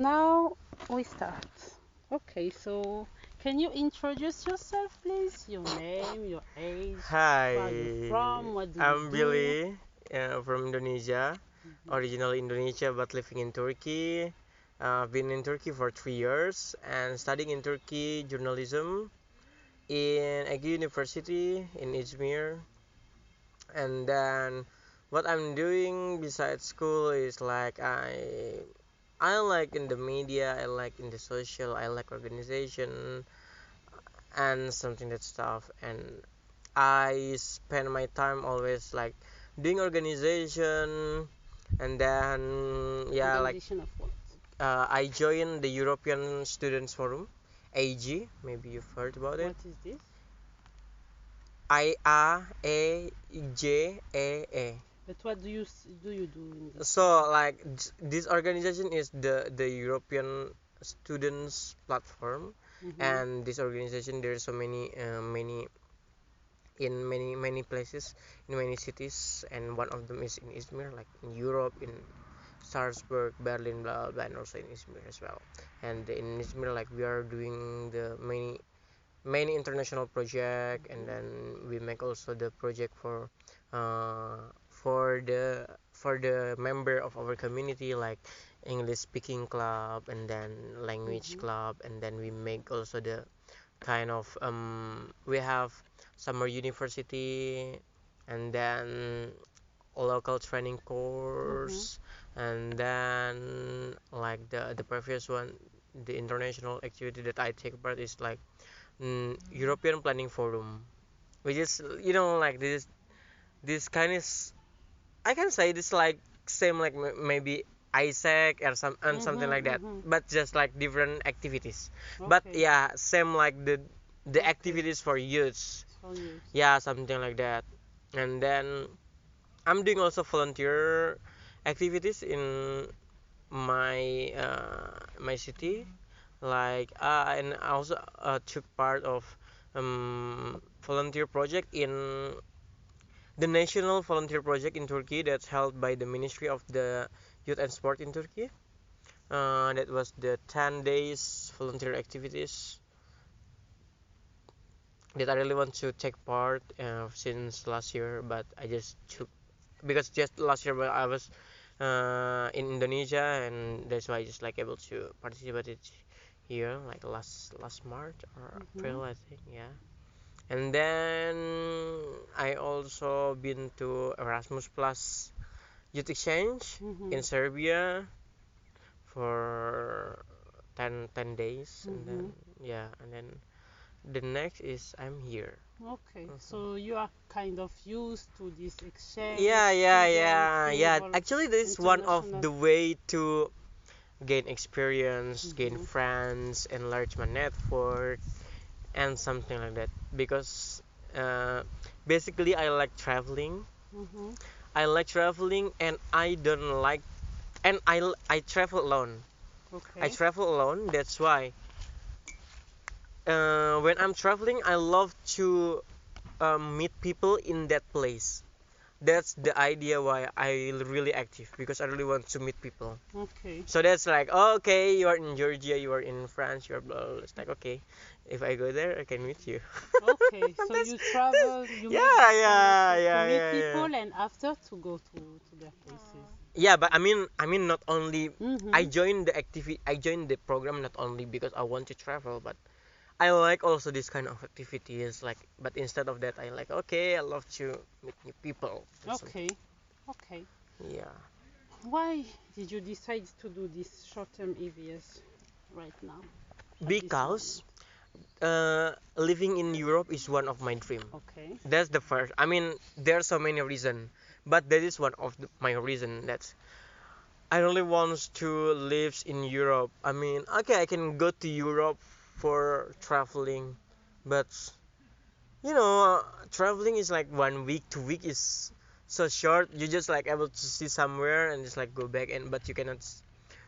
Now we start. Okay, so can you introduce yourself, please? Your name, your age, where are you Hi, from, what do you I'm do? Billy from Indonesia, originally Indonesia but living in Turkey. I've been in Turkey for 3 years and studying in Turkey journalism in Ege University in Izmir. And then what I'm doing besides school is like I like in the media, I like in the social, I like organization and something that stuff and I spend my time always like doing organization and then yeah like Organization of what? I joined the European Students Forum AG, maybe you've heard about it. What is this? IAAJAA. But what do you do in this So like this organization is the European Students Platform, mm-hmm. and this organization there's so many in many places in many cities, and one of them is in Izmir, like in Europe, in Salzburg, Berlin, blah blah, blah, and also in Izmir as well. And in Izmir, like we are doing the many international project, and then we make also the project for the member of our community, like English speaking club and then language Mm-hmm. club, and then we make also the kind of we have summer university, and then local training Mm-hmm. course, and then like the previous one, the international activity that I take part is like European Planning Forum, which is like this kind of I can say this like same like maybe Isaac or something like Mm-hmm. that, Mm-hmm. but just like different activities. But Okay. yeah, same like the Okay. activities for youths. So you. Yeah, something like that. And then I'm doing also volunteer activities in my city, like and I also took part of volunteer project in the national volunteer project in Turkey that's held by the Ministry of the Youth and Sport in Turkey. That was the 10 days volunteer activities that I really want to take part since last year, but I just took because just last year I was in Indonesia, and that's why I just like able to participate it here like last March or Mm-hmm. April, I think. Yeah. And then I also been to Erasmus Plus youth exchange Mm-hmm. in Serbia for 10 days, and then Mm-hmm. yeah, and then the next is I'm here. Okay, Mhm. so you are kind of used to this exchange, student, Yeah. travel, Actually, this is one of international. the way to gain experience, gain Mm-hmm. friends, enlarge my network, and something like that. Because uh, basically, I like traveling. Mm-hmm. I like traveling, and I don't like, and I travel alone. I Okay. travel alone. That's why when I'm traveling, I love to meet people in that place. That's the idea why I really active, because I really want to meet people. Okay. So that's like, oh, okay, you are in Georgia, you are in France, you are blah, blah, blah. It's like, okay, if I go there, I can meet you. Okay. So that's, you travel, you make yeah, this kind of yeah, to yeah, meet yeah, yeah. people and after to go to their places. Yeah, but I mean, not only Mm-hmm. I joined the program not only because I want to travel, but I like also this kind of activities. Like, but instead of that, I like, okay, I love to meet new people. And some, Okay. Okay. yeah, Why did you decide to do this short-term EVS right now, at this because moment? living in Europe is one of my dream. Okay. That's the first. I mean, there are so many reasons, but that is one of my reason. That I really want to live in Europe. I mean, okay, I can go to Europe for traveling, but traveling is like 1 week, 2 week is so short. You just like able to see somewhere and just like go back, and but you cannot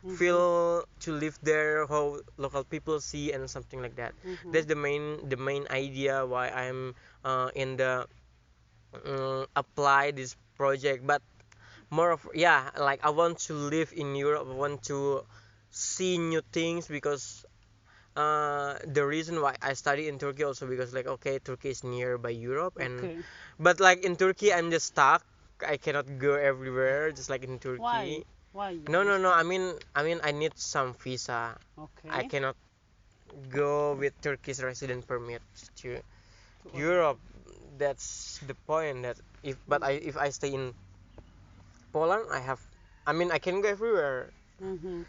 Mm-hmm. feel to live there how local people see and something like that. Mm-hmm. That's the main idea why I'm in the apply this project. But more of, yeah, like I want to live in Europe. I want to see new things because the reason why I study in Turkey also because like okay Turkey is nearby Europe and Okay. but like in Turkey I'm just stuck. I cannot go everywhere just like in Why? Turkey. Why you No, are no, no. stuck? I mean I need some visa. I Okay. cannot go with Turkish resident permit to To other Europe. That's the point that if I stay in Poland I can go everywhere. Mm-hmm.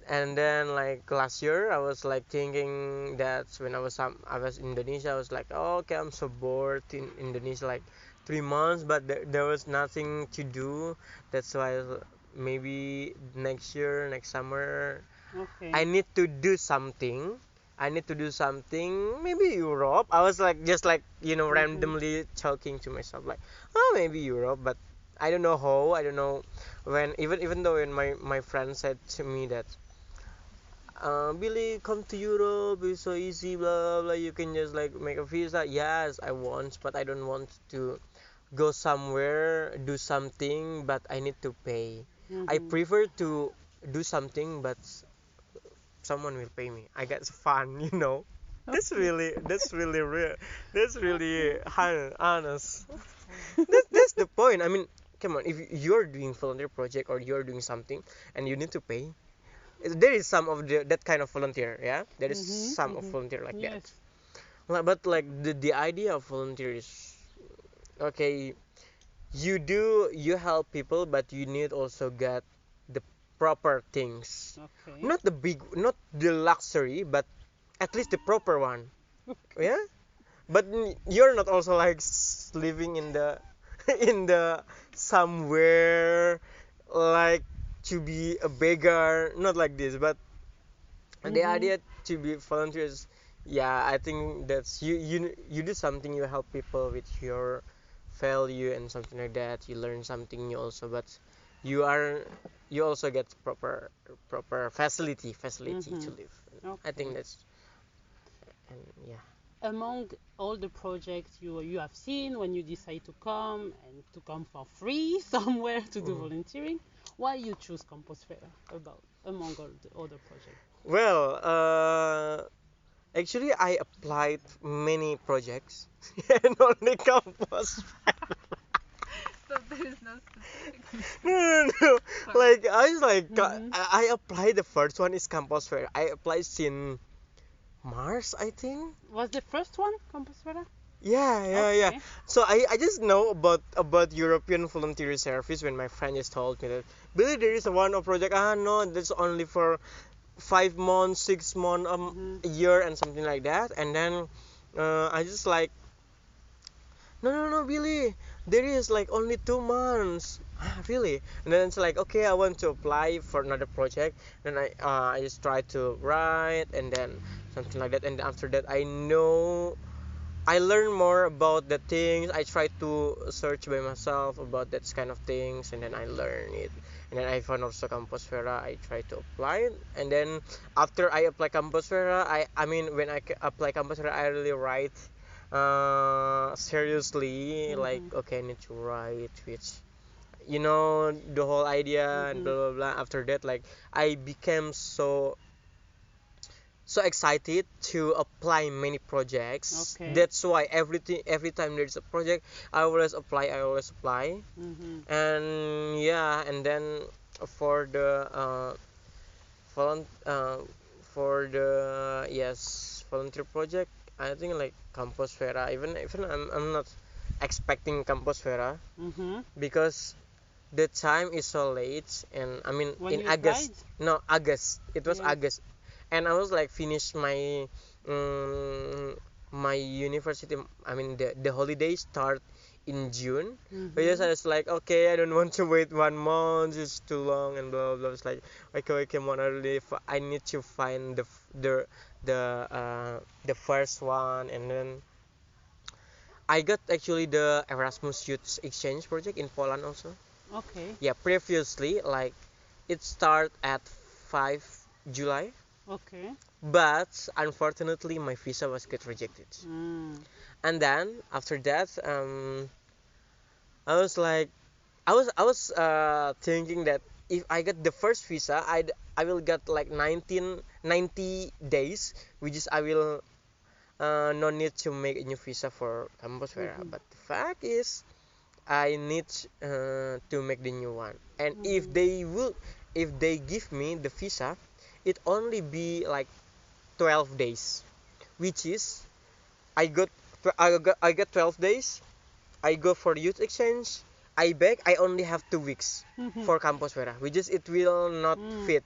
And then like last year I was like thinking that when I was in Indonesia I was like oh, okay I'm so bored in Indonesia like 3 months but there was nothing to do. That's why maybe next year next summer Okay. I need to do something. I need to do something. Maybe Europe. I was like just like Mm-hmm. randomly talking to myself like, oh maybe Europe, but I don't know how. I don't know when. Even though when my friend said to me that, Billy, come to Europe. It's so easy. Blah blah. Blah. You can just like make a visa. Yes, I want, but I don't want to go somewhere do something, but I need to pay. I Mm-hmm. prefer to do something, but someone will pay me. I get fun, you know. Okay. That's really real. That's really Okay. honest. That's the point. I mean, come on. If you're doing volunteer project or you're doing something and you need to pay, there is some of that kind of volunteer. Yeah, there is Mm-hmm. some of Mm-hmm. volunteer like that. Yes. But like the idea of volunteer is okay. You help people, but you need also get the proper things. Okay. Not the luxury, but at least the proper one. Okay. Yeah, but you're not also like living in the in the somewhere like to be a beggar, not like this, but the Mm-hmm. idea to be volunteers. Yeah, I think that's you do something, you help people with your value and something like that, you learn something new also, but you are you also get proper facility Mm-hmm. to live. I think Okay. that's and yeah. Among all the projects you have seen when you decide to come and to come for free somewhere to do Mm. volunteering, why you choose Campus Fair about among all the other projects? Well, actually, I applied many projects and only campus. So there is no specific. No, no, no. Sorry. Like I was like, Mm-hmm. I applied. The first one is campus fair. I applied in Mars, I think. Was the first one Campus Fair? Yeah, yeah, yeah. Okay. So I just know about European Volunteer Service when my friend just told me that Billy there is a one project. Ah no, that's only for 5 months, 6 months, Mm-hmm. a year and something like that. And then I just like no, no, no, Billy, there is like only 2 months. Ah, really? And then it's like, okay, I want to apply for another project. Then I just try to write and then something like that. And after that, I learn more about the things. I try to search by myself about that kind of things, and then I learn it. And then I found also Campus Vera. I try to apply it, and then after I apply Campus Vera, I mean when apply Campus Vera, I really write seriously. Like Mm-hmm. okay, I need to write which the whole idea and Mm-hmm. blah blah blah. After that, like I became so excited to apply many projects. Okay. That's why every time there's a project, I always apply. Mm-hmm. And yeah, and then for the volun for the yes volunteer project, I think like Campus Vera. Even I'm not expecting Campus Vera Mm-hmm. because the time is so late, and I mean When in you applied? August. No, August. It was Yes. August, and I was like finish um, my university. I mean the holidays start in June. But yes, Mm-hmm. I was like, okay, I don't want to wait 1 month. It's too long and blah blah blah. It's like, okay, come on, I need to find the first one, and then I got actually the Erasmus Youth Exchange project in Poland also. Okay. Yeah, previously like it start at 5 July, Okay. but unfortunately my visa was get rejected. Mm. And then after that, I was like, I was thinking that if I get the first visa, I will get like 90 days, which is I will no need to make a new visa for Campus Vera. Mhm. But the fact is, I need to make the new one. And Mhm. if they give me the visa, it only be like 12 days, which is I got 12 days. I go for youth exchange. I back. I only have 2 weeks Mhm. for Campus Vera, which is it will not Mm. fit.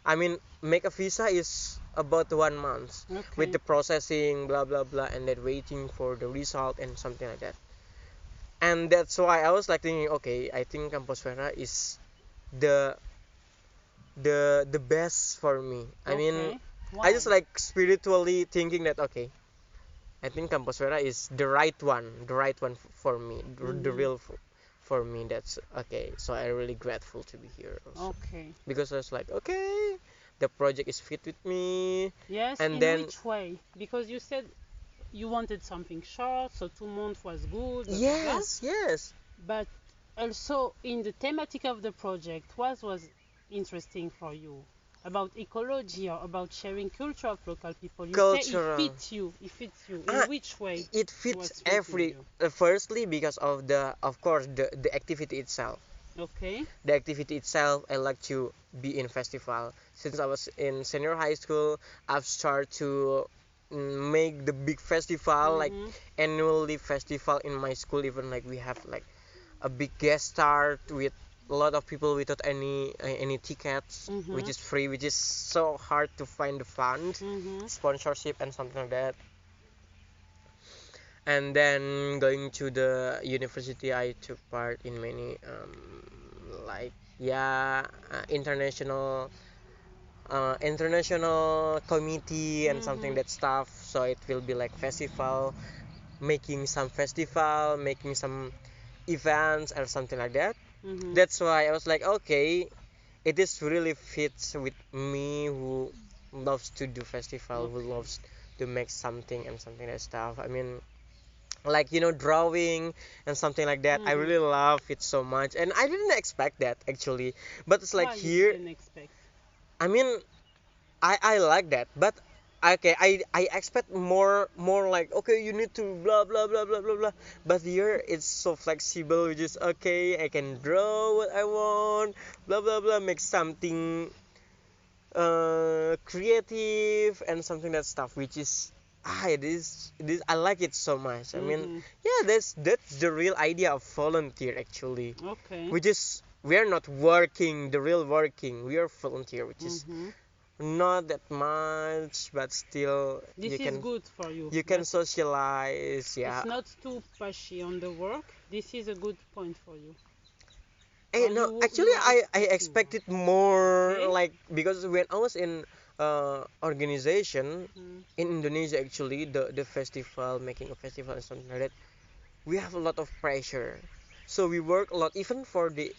I mean, make a visa is about 1 month with Okay. the processing, blah blah blah, and then waiting for the result and something like that. And that's why I was like thinking, okay, I think Campus Vera is the the best for me. I mean, Okay. I Why? just like spiritually thinking that okay, I think Campus Vera is the right one for me, the Mhm. real for me. That's okay. So I'm really grateful to be here also Okay. because I was like, okay, the project is fit with me, Yes, and in then which way? Because you said you wanted something short, so 2 months was good, blah blah blah. yes, yes, But also in the thematic of the project, what was interesting for you? About ecology or about sharing culture of local people? You say it cultural. fits you. It fits you. Ah, In which way it it fits was fitting every. you? Firstly, because of of course, the activity itself. Okay. The activity itself, I like to be in festival. Since I was in senior high school, I've started to make the big festival, like Mhm. annually festival in my school. Even like we have like a big guest star with a lot of people without any tickets, which Mhm. is free, which is so hard to find the fund, Mhm. sponsorship and something like that. And then going to the university, I took part in many like yeah international committee and something Mhm. that stuff. So it will be like festival, making some events or something like that. Mhm. That's why I was like, okay, it is really fits with me who loves to do festival, who Okay. loves to make something and something that stuff. I mean, like drawing and something like that. I Mhm. really love it so much, and I didn't expect that actually. But it's like Why you here, didn't expect? I mean, I like that, but okay, I expect more like okay, you need to blah blah blah blah blah blah. But here it's so flexible, which is okay. I can draw what I want, blah blah blah, make something creative and something that stuff, which is it is I like it so much. I mean, Mhm. yeah, that's the real idea of volunteer actually, Okay. which is we are not working the real working, we are volunteer, which is Mhm. not that much, but still This is good for you, you can but socialize, it's yeah. not too pushy on the work. This is a good point for you. Hey, Or no, you actually, were I expecting more. expected more, Okay. like because when I was in organization Mm. in Indonesia, actually, the festival, making a festival and something like that, we have a lot of pressure. So we work a lot, even for the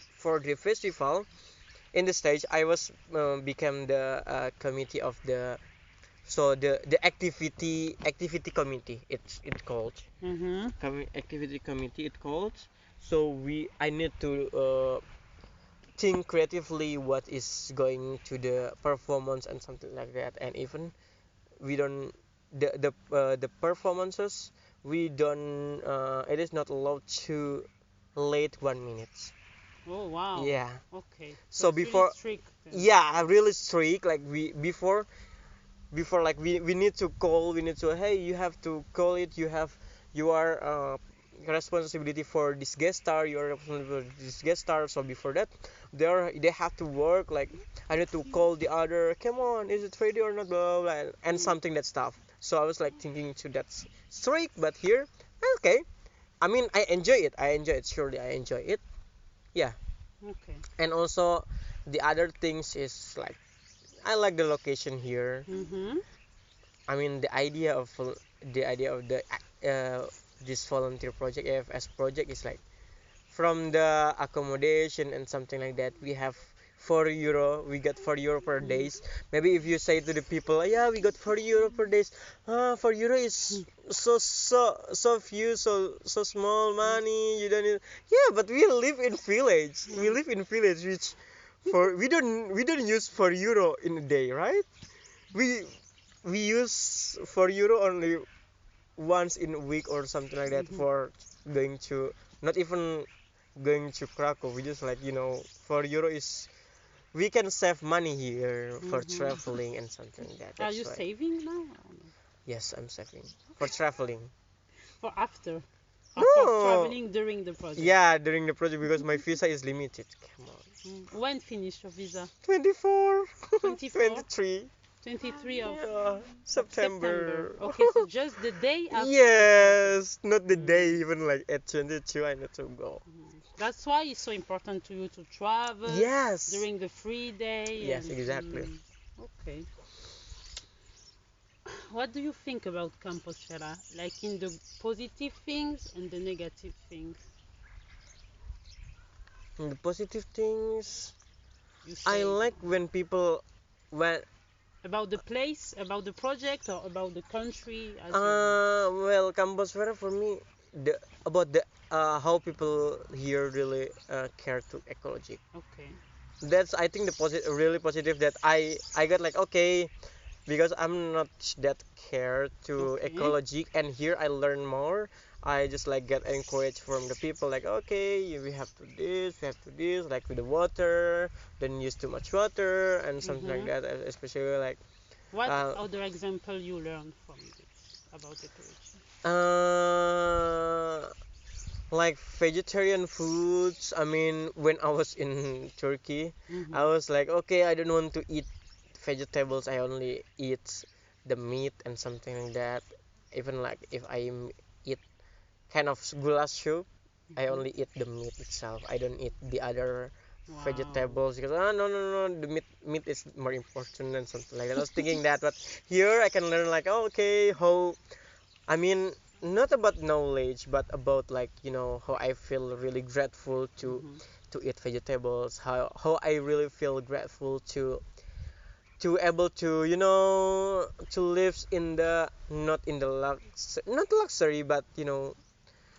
festival. In the stage, I was become the committee of the so the activity committee. It's called Mhm. activity committee. It called. So I need to think creatively what is going to the performance and something like that. And even we don't the performances, we don't it is not allowed to late 1 minute. Oh wow. Yeah, Okay. So so it's really before, strict then. yeah, really strict, like we before like we need to call, we need to, hey, you have to call it, you are responsibility for this guest star, you are responsible for this guest star. So before that, they have to work, like I need to call the other, come on, is it ready or not, blah blah, blah and Mm. something that stuff. So I was like thinking to that strict, but here okay, I mean, I enjoy it, surely I enjoy it, yeah. Okay. And also the other things is like I like the location here. Mhm. I mean, the idea of the this volunteer project, AFS project, is like from the accommodation and something like that. We have €4. We got €4 per Mm. days. Maybe if you say to the people, yeah, we got €4 per days. €4 is so few, so small money. You don't need. Yeah, but we live in village. We Mm. live in village, which For we don't use €4 in a day, right? We we use €4 only once in a week or something like that Mhm. for going to not even going to Krakow. We just like €4 is we can save money here for Mhm. traveling and something like that. Are That's you why. saving now? Or no? Yes, I'm saving for traveling. For after? Or for No, traveling during the project? yeah, during the project because my visa is limited. Come on, When finish your visa? 24, 24? 23, 23 yeah, of September. September. Okay, so just the day after the project. Yes, not the day Mm. even like at 22 I need to go. That's why it's so important to you to travel Yes, during the free day yes, and exactly. okay. What do you think about Campus Fera? Like in the positive things and the negative things? And the positive things, You I say like when people when about the place, about the project, or about the country as you want. well, campus fair for me the about the how people here really care to ecology. Okay. That's I think the really positive that I got like okay because I'm not that care to Okay. ecology and here I learn more. I just like get encouraged from the people like okay we have to this we have to this like with the water don't use too much water and something like Mm-hmm. that especially like What uh, other example you learn from this about ecology? uh like vegetarian foods. I mean when I was in Turkey I Mm-hmm. was like okay I don't want to eat vegetables. I only eat the meat and something like that. Even like if eat kind of goulash soup, I Mm-hmm. only eat the meat itself. I don't eat the other Wow. vegetables because no no no the meat is more important and something like that. I was thinking that, but here I can learn like oh, okay how I mean not about knowledge but about like how I feel really grateful Mm-hmm. to eat vegetables. How I really feel grateful to able to to live in the not in the not luxury but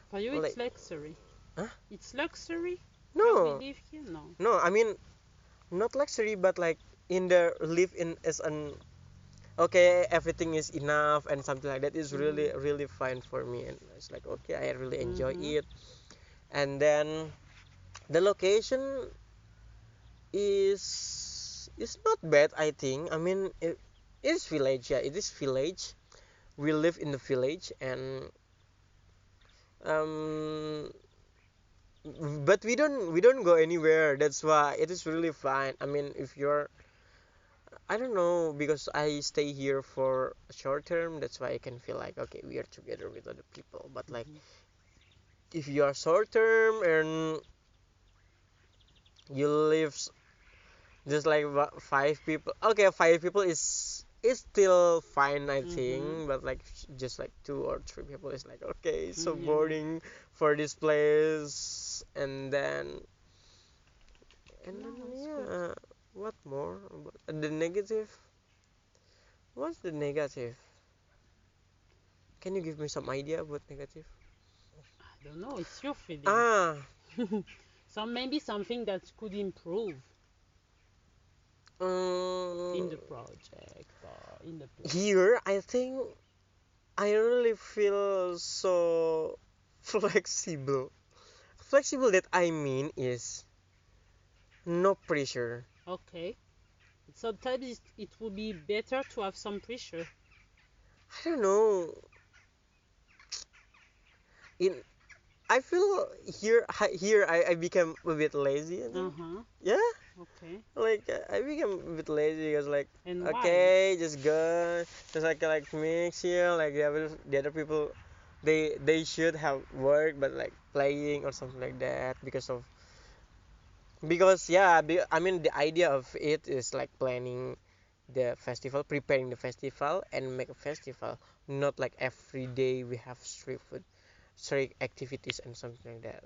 For you, it's like luxury. huh? It's luxury where we No, live here? No. no, I mean not luxury but like in the live in as an okay everything is enough and something like that is Mm-hmm. really really fine for me and it's like okay I really enjoy Mm-hmm. it. And then the location is not bad I think. I mean it is village, yeah, it is village. We live in the village and um but we don't go anywhere. That's why it is really fine. I mean if you're I don't know because I stay here for a short term. That's why I can feel like okay we are together with other people. But like Mm-hmm. if you are short term and you live just like 5 people, okay 5 people is still fine I Mm-hmm. think. But like just like 2 or 3 people is like okay it's so Yeah. boring for this place. And then No, it's good. yeah, what more about the negative? What's the negative? Can you give me some idea about negative? I don't know. It's your feeling. Ah, So maybe something that could improve in um, the project or in the place. here I think I really feel so flexible. Flexible that I mean is no pressure. Okay. Sometimes it would be better to have some pressure. I don't know. In I feel here I became a bit lazy. I Uh think. huh. Yeah. Okay. Like I became a bit lazy because like And why? okay just go just like mix here like the other people they should have work but like playing or something like that because yeah I mean the idea of it is like planning the festival, preparing the festival and make a festival, not like every day we have street activities and something like that.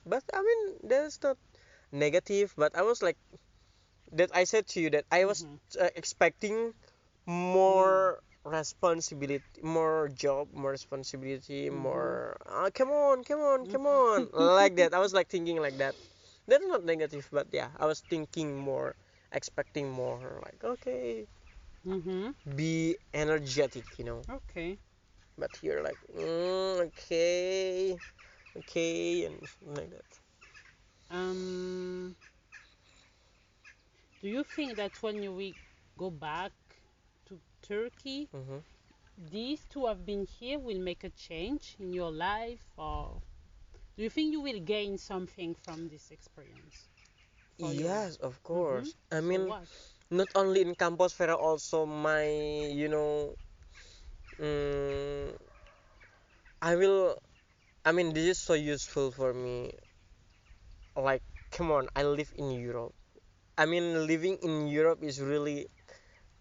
But I mean that's not negative but I was like that I said to you that I was Mm-hmm. expecting More. more responsibility, more job, more responsibility, Mm-hmm. more come on, come on, come on, like that. I was like thinking like that. That's not negative, but yeah, I was thinking more, expecting more. Like, okay, Mhm. be energetic, Okay. But here, like, okay, okay, and something like that. Um, do you think that when you will go back to Turkey, Hmm. these two have been here will make a change in your life, or do you think you will gain something from this experience for your Yes, life? of Mm-hmm. course. I So mean, what? not only in Campus Vera, also my, you know, mm, I will. I mean, this is so useful for me. Like, come on, I live in Europe. I mean, living in Europe is really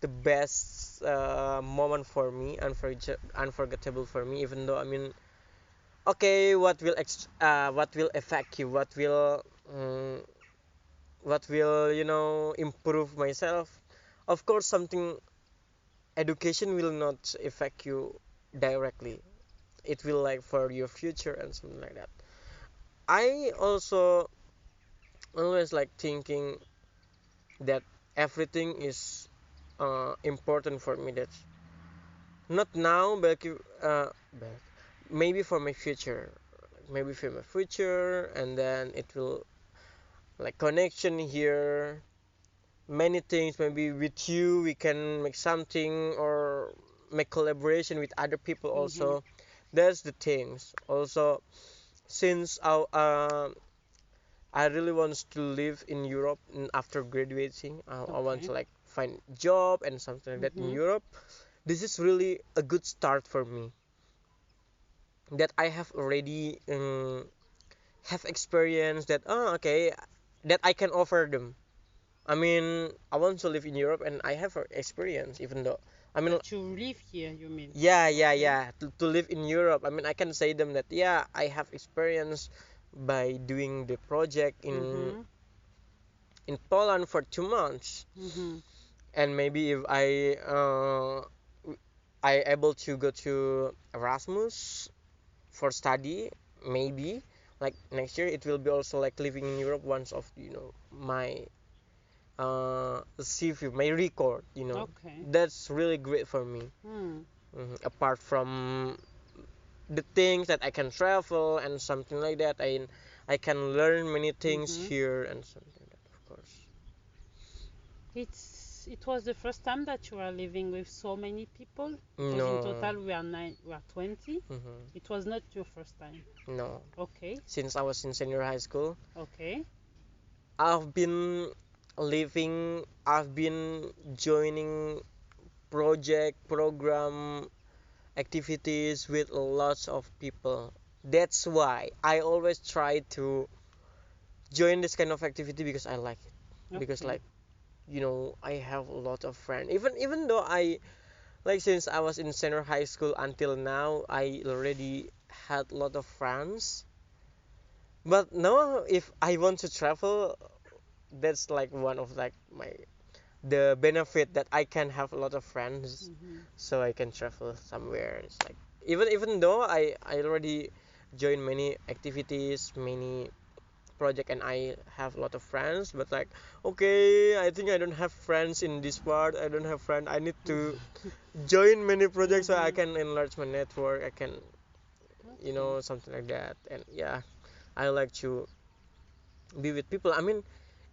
the best moment for me, unforgettable for me. Even though, I mean, okay, what will affect you? What will improve myself? Of course, something education will not affect you directly. It will like for your future and something like that. I also always like thinking that everything is important for me. That's not now, but maybe for my future. Maybe for my future, and then it will like connection here. Many things. Maybe with you, we can make something or make collaboration with other people Mm-hmm. also. That's the things. Also, since I really want to live in Europe after graduating. I want Okay. to like find job and something like that in Mm-hmm. Europe. This is really a good start for me. That I have already have experience that okay that I can offer them. I mean I want to live in Europe and I have experience even though I mean That you live here, you mean? Okay. yeah to live in Europe. I mean I can say them that yeah I have experience by doing the project Mm-hmm. in Poland for 2 months. Mm-hmm. And maybe if I able to go to Erasmus for study, maybe like next year it will be also like living in Europe once of my CV, my record. Okay. That's really great for me. Hmm. Apart from the things that I can travel and something like that, I can learn many things Mm-hmm. here and something like that, of course. It was the first time that you are living with so many people because in No. total we are 20. Hmm. It was not your first time. No. Okay. Since I was in senior high school, Okay. I've been I've been joining project, program, activities with lots of people. That's why I always try to join this kind of activity because I like it. Because Okay. like, I have a lot of friends. Even though I like since I was in senior high school until now, I already had a lot of friends. But now if I want to travel, that's like one of like my the benefit that I can have a lot of friends, Mm-hmm. so I can travel somewhere. It's like even though I already joined many activities, many project, and I have a lot of friends, but like okay, I think I don't have friends in this part. I don't have friends. I need to join many projects so I Mm-hmm. can enlarge my network. I can Okay. something like that. And yeah, I like to be with people. I mean,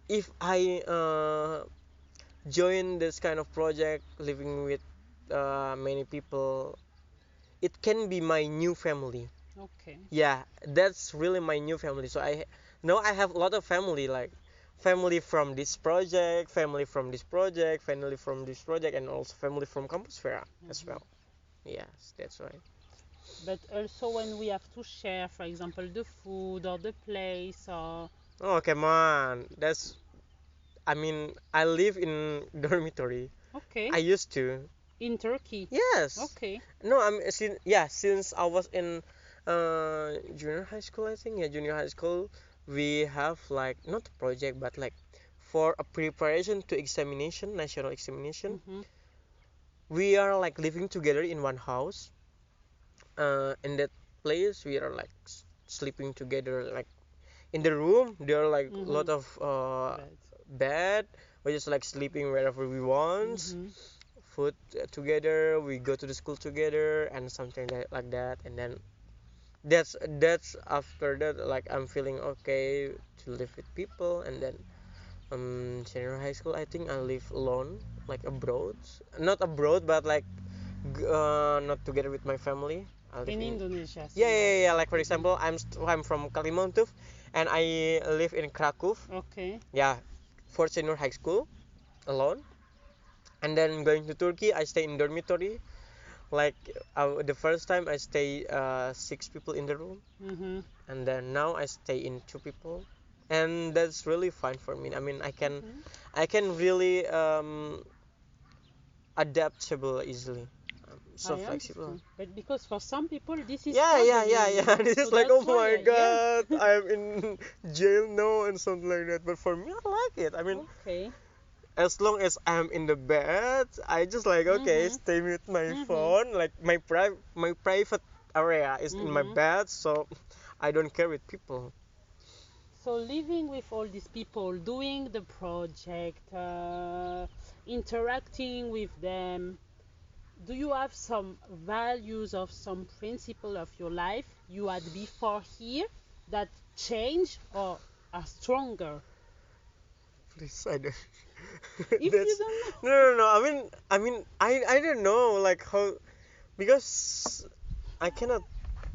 if I join this kind of project living with many people, it can be my new family. Okay. Yeah, that's really my new family. So I now I have a lot of family, like family from this project, family from this project, family from this project, and also family from Campus Fair as Mm-hmm. well. Yes, that's right. But also when we have to share, for example, the food or the place or Oh come on, that's I mean I live in dormitory. okay, I used to. in Turkey. Yes. Okay. No, since I was in junior high school, I think. Yeah, junior high school, we have like not a project but like for a preparation to examination, national examination. Mm-hmm. We are like living together in one house. In that place we are like sleeping together like in the room there are like a Mm-hmm. lot of Bad. bed. We're just like sleeping wherever we want. Mm-hmm. Food together. We go to the school together and something like that. And then that's after that like I'm feeling okay to live with people. And then senior high school I think I live alone, like abroad, not abroad but like not together with my family. I live In in, Indonesia, yeah, senior yeah, high yeah, school. like for Mm-hmm. example I'm from Kalimantan and I live in Krakow. Okay. Yeah, for senior high school alone. And then going to Turkey I stay in dormitory. Like the first time I stay 6 people in the room. Mm-hmm. And then now I stay in 2 people. And that's really fine for me. I mean Mm-hmm. I can really adaptable easily. So I flexible. understand. But because for some people this is Yeah, yeah, struggling, yeah, you yeah. know. This is So like, oh that's my why, god, yeah. I'm in jail now and something like that. But for me, I like it. I mean, Okay. as long as I'm in the bed, I just like okay, Mm-hmm. stay with my Mm-hmm. phone. Like my private area is in my Mm-hmm. bed, so I don't care with people. So living with all these people, doing the project, interacting with them, do you have some values of some principle of your life you had before here that change or are stronger? Please, I don't. If you That's don't know. no, no, no. I don't know like how, because I cannot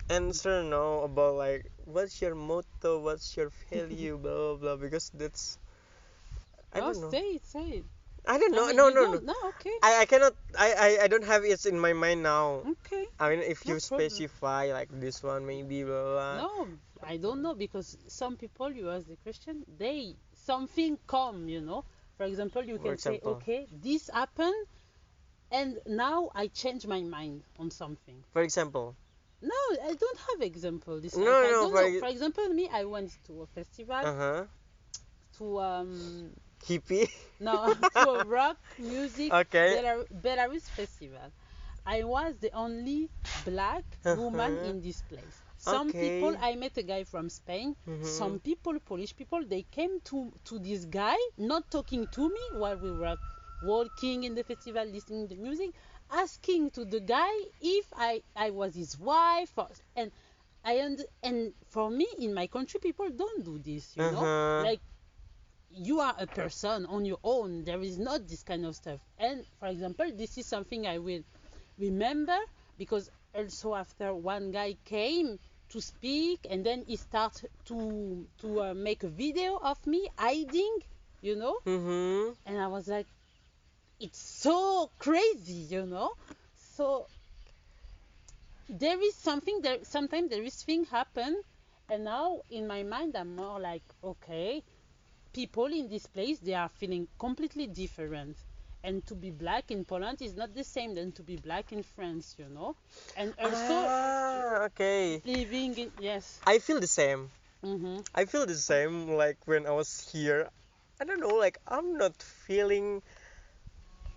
answer now about like what's your motto, what's your value, blah blah blah. Because that's I Oh, don't know. say it, say it. I don't I know. mean, No, you no, no. don't know, okay. I cannot. I don't have it in my mind now. Okay, I mean, if no you problem. specify like this one, maybe blah blah. No, I don't know because some people you ask the question, they something come, you know. For example, you For can say, example, okay, this happened, and now I change my mind on something. for example. No, I don't have example. This No, like I no. don't know. For example, me, I went to a festival Uh-huh. to Hippie. no to a rock music Okay. Belarus festival. I was the only black woman Uh-huh. in this place. Some people, Okay. I met a guy from Spain. Mm-hmm. Some people, Polish people, they came to this guy, not talking to me while we were walking in the festival, listening to the music, asking to the guy if I was his wife, and and for me in my country, people don't do this, you know, Uh-huh. like you are a person on your own. There is not this kind of stuff. And for example, this is something I will remember because also after one guy came to speak and then he started to make a video of me hiding, you know, Mm-hmm. and I was like, it's so crazy, you know. So there is something that sometimes there is thing happen, and now in my mind I'm more like, okay, people in this place they are feeling completely different, and to be black in Poland is not the same than to be black in France, you know. And also Okay. living in, yes. I feel the same. Mhm. I feel the same like when I was here. I don't know, like I'm not feeling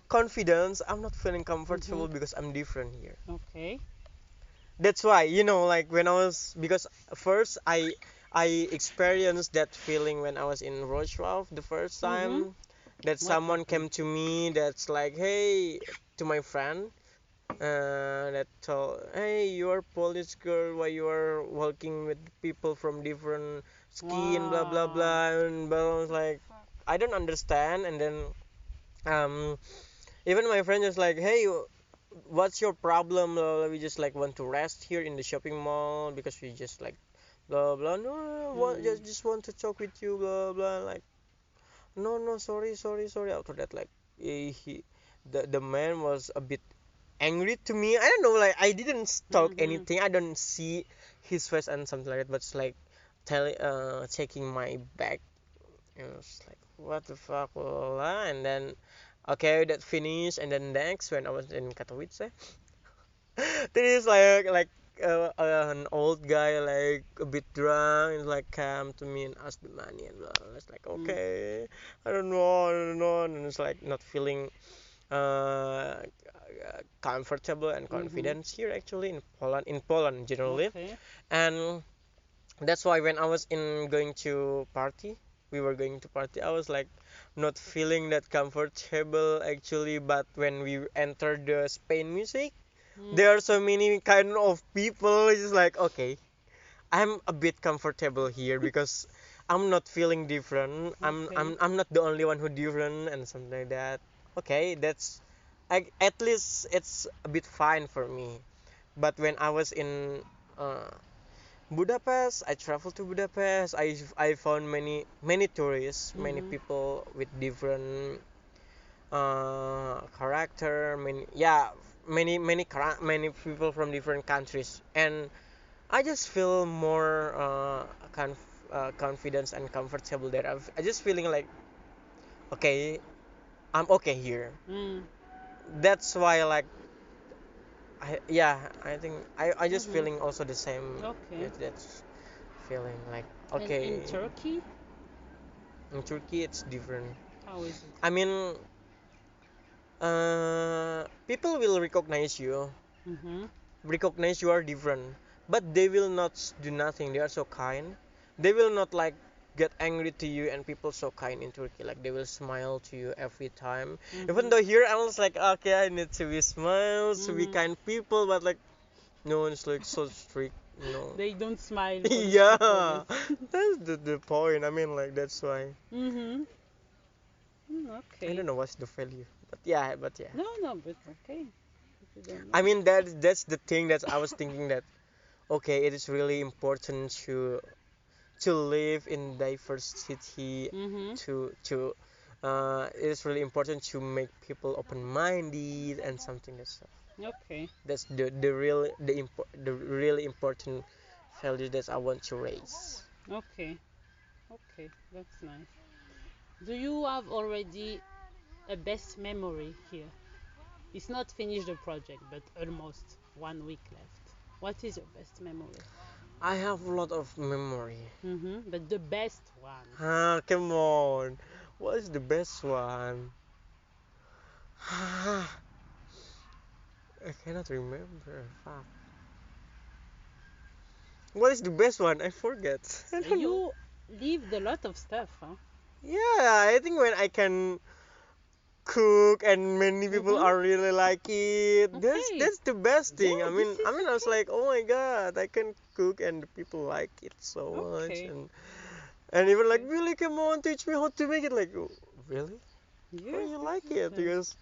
confidence. I'm not feeling comfortable Mhm. because I'm different here. Okay. That's why, like when I was, because first I experienced that feeling when I was in Wrocław the first Mhm. time, that What someone happened? came to me that's like, hey, to my friend, that told, hey, you are Polish girl, why you are walking with people from different skin, blah blah Wow. blah, and but I was like, Fuck. I don't understand. And then um even my friend is like, hey, what's your problem? We just like want to rest here in the shopping mall because we just like blah blah. No, no, what, Mm. just want to talk with you, blah blah. Like, no, no, sorry, sorry, sorry. After that, like the man was a bit angry to me. I don't know, like I didn't talk Mhm. anything. I don't see his face and something like that. But it's like checking my back. And I was like, what the fuck, blah, blah, blah. And then okay, that finished. And then next, when I was in Katowice, there is an old guy like a bit drunk and like come to me and ask the money and blah. It's like Mm. okay, I don't know, and it's like not feeling comfortable and Mhm. confident here actually in Poland, generally. Okay. And That's why when I was in going to party, we were going to party, I was like not feeling that comfortable actually. But when we entered the Spain music, Mm, there are so many kind of people. It's just like okay, I'm a bit comfortable here because I'm not feeling different. okay. I'm not the only one who different and something like that. Okay, that's at least it's a bit fine for me. But when I was in uh, Budapest, I traveled to Budapest. I found many tourists, many Mm-hmm. people with different character, many people from different countries, and I just feel more confidence and comfortable there. I just feeling like okay, I'm okay here. Mm, That's why like I think I just mm-hmm. feeling also the same. Okay. That's feeling like And in okay. Turkey, In Turkey, it's different. how is it? I mean, people will Mm-hmm. recognize you are different, but they will not do nothing. They are so kind. They will not like get angry to you, and people so kind in Turkey. Like they will smile to you every time. Even Mm-hmm. though here I was like, okay, I need to be smiles, to be Mm-hmm. kind people, but like no one's like so strict. No. They don't smile for the Yeah, foreigners. that's the point. I mean, like that's why. Mm-hmm. I Okay. don't know what's the value, but yeah. No, no, but okay. If you don't I know. mean that's the thing that I was thinking that okay, it is really important to live in diversity, Mm-hmm. to it is really important to make people open-minded and something that stuff. Okay. That's the really important value that I want to raise. Okay. Okay. That's nice. Do you have already a best memory here? It's not finished the project, but almost 1 week left. What is your best memory? I have a lot of memory. Mm-hmm. But the best one. Ah, come on. What is the best one? I cannot remember. Fuck. What is the best one? I forget. I don't know. You lived a lot of stuff, huh? Yeah, I think when I can cook and many people Mm-hmm. are really like it, Okay. that's the best thing. Yeah, this is I was okay. like, oh my god, I can cook and the people like it so much, Okay. and even like Okay. really, come on, teach me how to make it. Like, "Oh, really? How Yes, you this like is it?" Because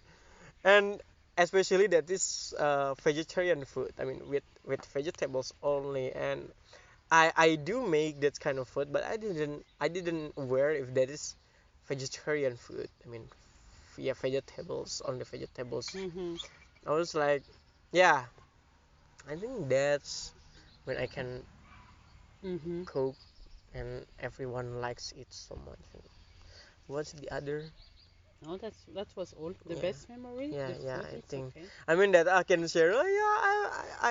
and especially that is vegetarian food. I mean, with vegetables only, and I do make that kind of food, but I didn't aware if that is vegetarian food. I mean, yeah, vegetables, only vegetables. mm-hmm. I was like, yeah, I think that's when I can Mm-hmm. cook and everyone likes it so much. What's the other? No, that was all. The Yeah, best memory, the yeah. food, I it's think okay. I mean that I can share. Oh yeah,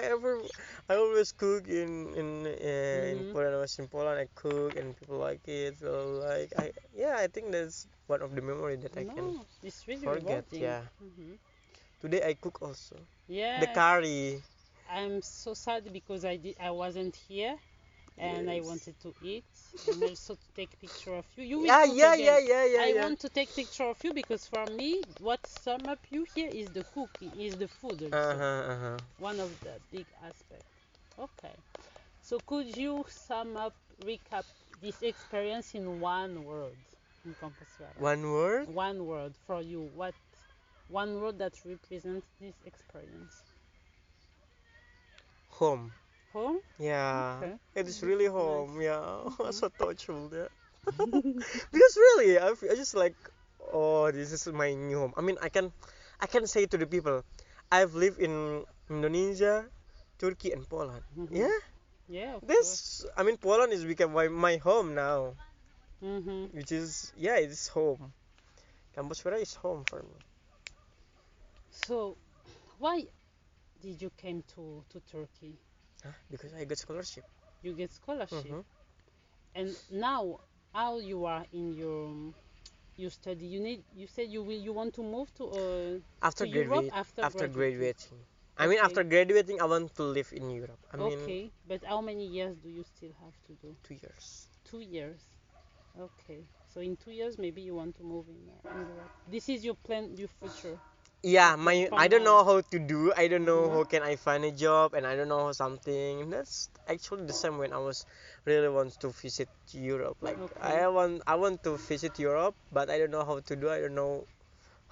I always cook in Mm-hmm. Poland. I was in Poland. I cook and people like it. So like I think that's one of the memory that I can No, it's really forget. rewarding. Yeah. Mm-hmm. Today I cook also the Yes, curry. I'm so sad because I wasn't here and I Yes. wanted to eat and also to take picture of you. You will Yeah, cook yeah, again. yeah, yeah, yeah, I yeah. want to take picture of you because for me, what sum up you here is the cooking, is the food Uh also. huh, uh huh. One of the big aspects. Okay. So could you sum up, recap this experience in one word in Compostela? One word. One word for you. What one word that represents this experience? Home. Home? Yeah, Okay. it is This really is nice. home. Yeah, Mhm. so touchful. Yeah. Because really, I just like, oh, this is my new home. I mean, I can say to the people, I've lived in Indonesia, Turkey, and Poland. Mhm. Yeah, Yeah, of course. this. I mean, Poland is become my home now, Mhm. which is yeah, it is home. Campus Vera is home for me. So, why did you came to Turkey? Huh? Because I got scholarship. You get scholarship, Mm-hmm. and now how you are in your study? You said you want to move to After Europe graduate, after after graduating. graduating. I mean, Okay. after graduating, I want to live in Europe. I mean, Okay, but how many years do you still have to do? 2 years. 2 years. Okay. So in 2 years, maybe you want to move in Europe. This is your plan, your future. Yeah, Okay, my for I don't now. know how to do. I don't know Mhm. how can I find a job, and I don't know something. That's actually the same when I was really want to visit Europe. Like Okay. I want to visit Europe, but I don't know how to do. I don't know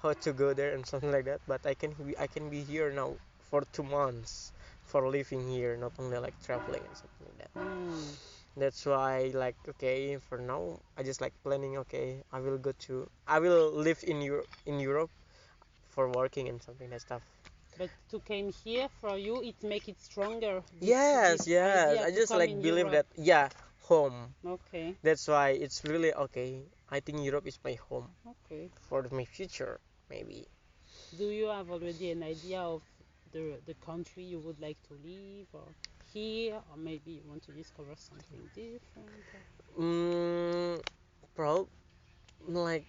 how to go there and something like that. But I can be here now for 2 months for living here, not only like traveling and something like that. Mm. That's why like okay for now I just like planning. Okay, I will live in Europe for working and something that stuff. But to came here for you, it make it stronger. Yes, This yes. idea I to just come like in believe Europe. that yeah, home. Okay. That's why it's really okay. I think Europe is my home Okay. for my future, maybe. Do you have already an idea of the country you would like to live or here, or maybe you want to discover something different? Mm, prob like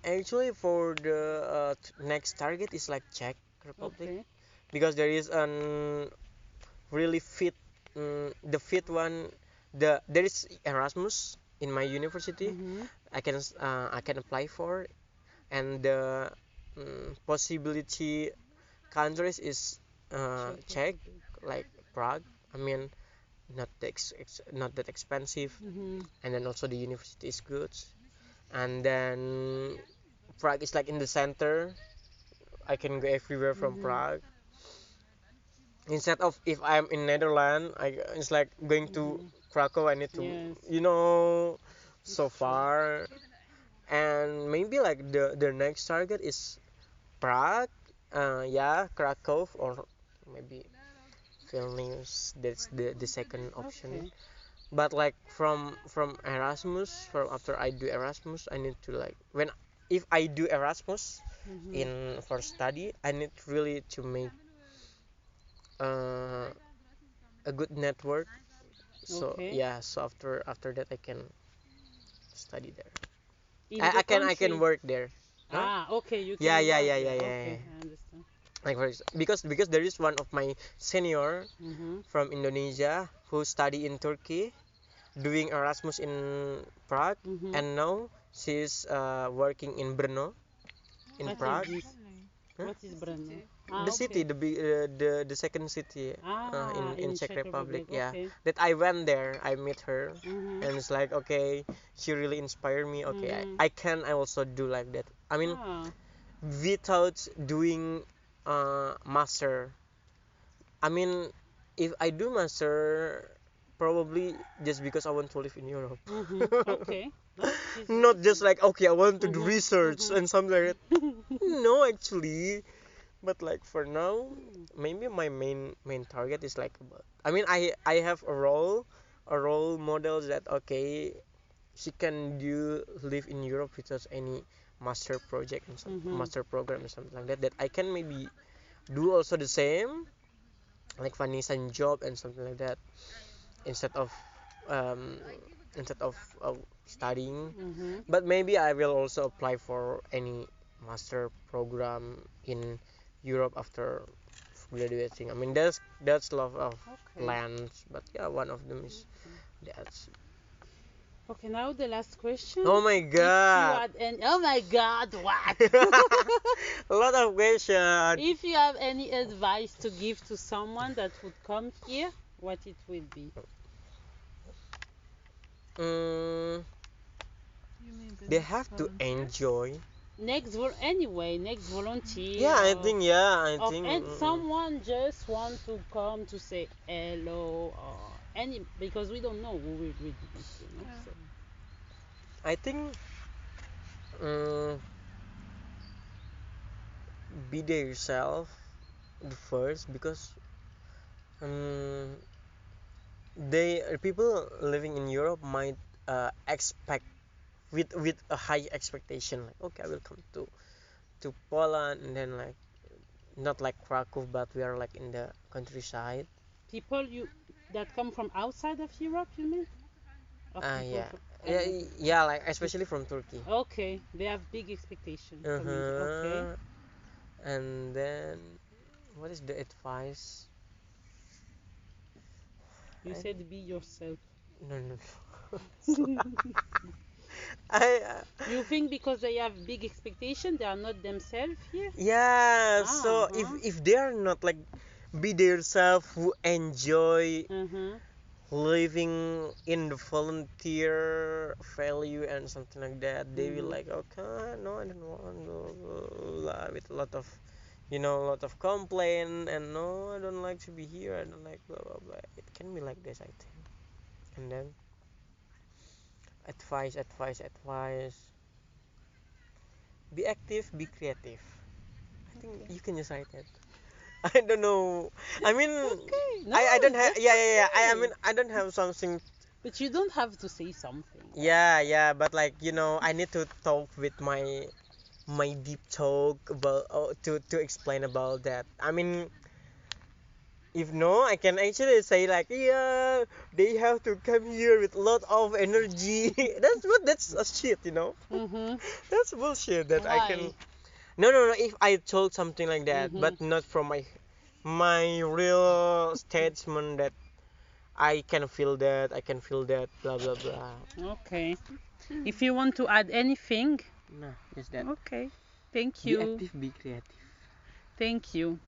actually for the next target is like Czech Republic Okay. because there is an really fit the fit one there is Erasmus in my university. Mhm. I can apply for, and the possibility countries is Czech Czech, Republic. like Prague. I mean, not that expensive, Mhm. and then also the university is good. And then Prague is like in the center. I can go everywhere from Mhm. Prague. Instead of if I'm in Netherlands, it's like going to Mhm. Krakow. I need to, Yes, so it's true. far. And maybe like the next target is Prague, yeah, Krakow, or maybe Vilnius. That's the second option. Okay. But like from Erasmus, from after I do Erasmus, I need to like when if I do Erasmus Mhm. in for study, I need really to make uh, a good network. So Okay. yeah, so after that I can study there. In the I can country. work there. Huh? Ah, okay, you Yeah, can yeah, work yeah, yeah, there. yeah, Okay, yeah. I understand. Like because there is one of my senior Mhm. from Indonesia who study in Turkey doing Erasmus in Prague, Mhm. and now she's working in Brno in What is Prague. this? Huh? What is Brno? The Ah, city, okay. the second city Ah, in in Czech Czech Republic. Republic. Yeah, Okay. that I went there, I met her, Mhm. and it's like okay, she really inspired me. Okay, Mhm. I also do like that. I mean, Ah. without doing master. I mean, if I do master, probably just because I want to live in Europe. Mhm. Okay. No, it is Not just interesting. like okay, I want to do Mhm. research Mhm. and something like that. No, actually, but like for now, Mm. maybe my main target is like I mean, I have a role model that okay, she can do live in Europe without any master project and some Mhm. master program or something like that. That I can maybe do also the same, like finding some job and something like that instead of um, instead of studying. Mhm. But maybe I will also apply for any master program in Europe after graduating. I mean, that's a lot of Okay. plans, but yeah, one of them is Okay. that's. Okay, now the last question. Oh my If you god! had any, oh my God, what? A lot of question. If you have any advice to give to someone that would come here, what it will be? Mm, You mean the they next have to volunteers? enjoy. Anyway, next volunteer Yeah, I of think. and someone just want to come to say hello or any because we don't know who will read this, Yeah. So I think mm, be there yourself the first because um, they people living in Europe might expect with a high expectation like okay I will come to Poland and then like not like Krakow but we are like in the countryside. people you that come from outside of Europe, you mean? Or people Yeah, from I yeah, don't yeah, like especially from Turkey. Okay, they have big expectation coming here. Okay. Uh-huh. And then what is the advice? You I, said be yourself. no, no, no. I You think because they have big expectation, they are not themselves here? yeah. So Uh-huh. if they are not like be themselves who enjoy Uh-huh. living in the volunteer value and something like that, they will Mm-hmm. like, okay, no, I don't want, blah, blah, blah, with a lot of, a lot of complaint, and no, I don't like to be here, I don't like blah blah blah. It can be like this, I think. And then advice, be active, be creative. I think Okay. you can just say that. I don't know. I mean, Okay. No, I don't have, that's yeah. I okay. mean, I don't have something. But you don't have to say something. Yeah, but like, I need to talk with my deep talk about, to explain about that. I mean, if no, I can actually say like, yeah, they have to come here with a lot of energy. That's a shit. Mm-hmm. That's bullshit that I can. Why? No. If I told something like that, Mm-hmm. but not from my real statement that I can feel that, blah blah blah. Okay. If you want to add anything, Nah, just that. okay. Thank Be you. active, be creative. Thank you.